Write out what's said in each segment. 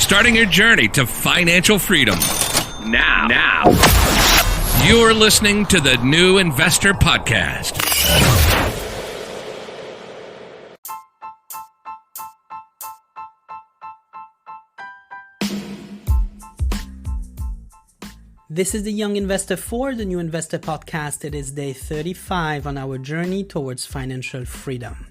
starting your journey to financial freedom. Now. You're listening to the New Investor Podcast. This is the Young Investor for the New Investor Podcast. It is day 35 on our journey towards financial freedom.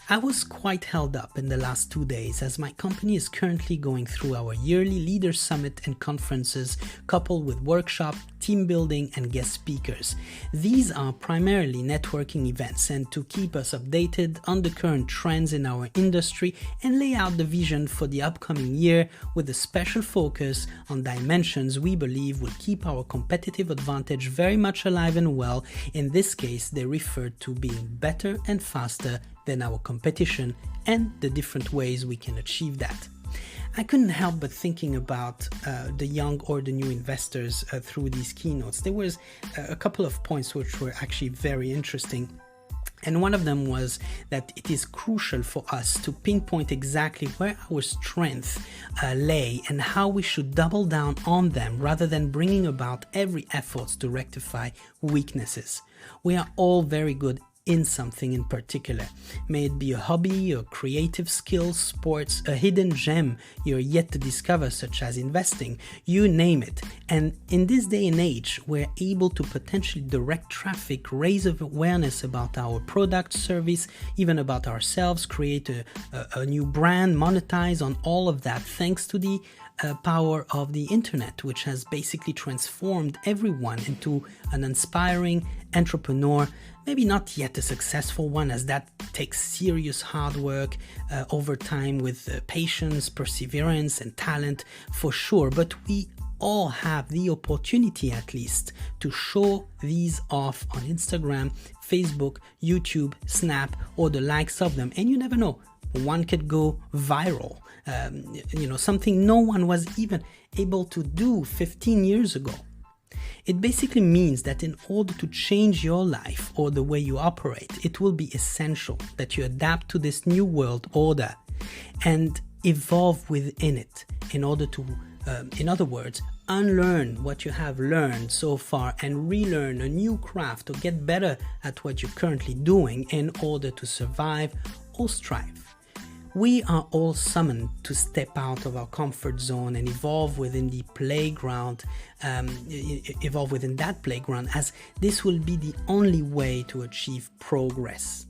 I was quite held up in the last 2 days as my company is currently going through our yearly Leaders Summit and conferences coupled with workshop, team building and guest speakers. These are primarily networking events and to keep us updated on the current trends in our industry and lay out the vision for the upcoming year with a special focus on dimensions we believe will keep our competitive advantage very much alive and well. In this case, they refer to being better and faster than our competition and the different ways we can achieve that. I couldn't help but thinking about the young or the new investors through these keynotes. There was a couple of points which were actually very interesting. And one of them was that it is crucial for us to pinpoint exactly where our strengths lay and how we should double down on them rather than bringing about every effort to rectify weaknesses. We are all very good in something in particular. May it be a hobby, a creative skill, sports, a hidden gem you're yet to discover, such as investing, you name it. And in this day and age, we're able to potentially direct traffic, raise awareness about our product, service, even about ourselves, create a new brand, monetize on all of that thanks to the power of the internet, which has basically transformed everyone into an inspiring entrepreneur. Maybe not yet a successful one, as that takes serious hard work over time with patience, perseverance, and talent for sure. But we all have the opportunity, at least, to show these off on Instagram, Facebook, YouTube, Snap, or the likes of them. And you never know, one could go viral. Something no one was even able to do 15 years ago. It basically means that in order to change your life or the way you operate, it will be essential that you adapt to this new world order and evolve within it in order to, in other words, unlearn what you have learned so far and relearn a new craft to get better at what you're currently doing in order to survive or strive. We are all summoned to step out of our comfort zone and evolve within the playground, evolve within that playground, as this will be the only way to achieve progress.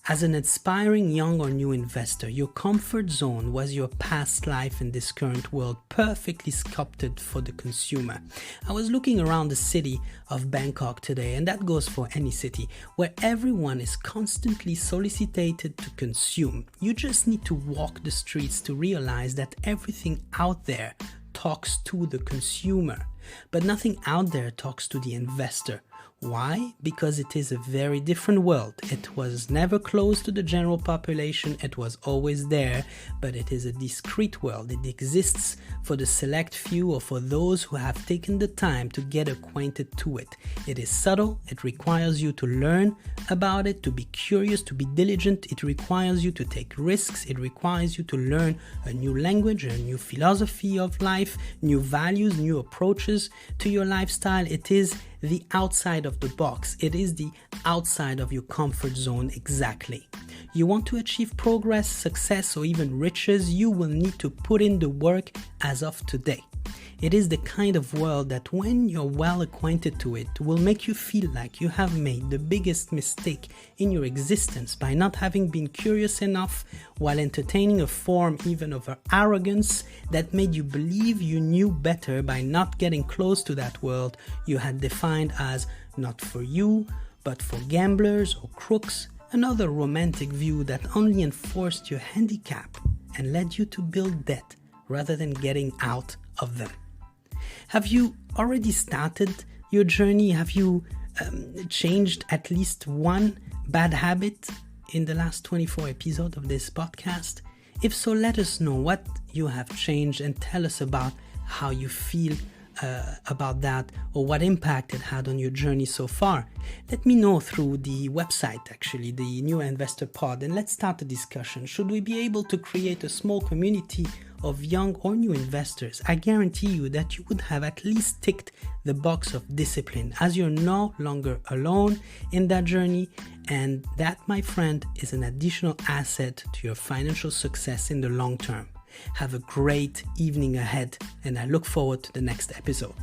As an aspiring young or new investor, your comfort zone was your past life in this current world, perfectly sculpted for the consumer. I was looking around the city of Bangkok today, and that goes for any city, where everyone is constantly solicited to consume. You just need to walk the streets to realize that everything out there talks to the consumer, but nothing out there talks to the investor. Why? Because it is a very different world. It was never closed to the general population. It was always there, but it is a discrete world. It exists for the select few or for those who have taken the time to get acquainted to it. It is subtle. It requires you to learn about it, to be curious, to be diligent. It requires you to take risks. It requires you to learn a new language, a new philosophy of life, new values, new approaches to your lifestyle. It is the outside of the box. It is the outside of your comfort zone exactly. You want to achieve progress, success, or even riches, you will need to put in the work as of today. It is the kind of world that when you're well acquainted to it will make you feel like you have made the biggest mistake in your existence by not having been curious enough while entertaining a form even of arrogance that made you believe you knew better by not getting close to that world you had defined as not for you, but for gamblers or crooks, another romantic view that only enforced your handicap and led you to build debt rather than getting out of them. Have you already started your journey? Have you changed at least one bad habit in the last 24 episodes of this podcast? If so, let us know what you have changed and tell us about how you feel about that, or what impact it had on your journey so far, let me know through the website, actually, the New Investor Pod, and let's start a discussion. Should we be able to create a small community of young or new investors? I guarantee you that you would have at least ticked the box of discipline, as you're no longer alone in that journey, and that, my friend, is an additional asset to your financial success in the long term. Have a great evening ahead, and I look forward to the next episode.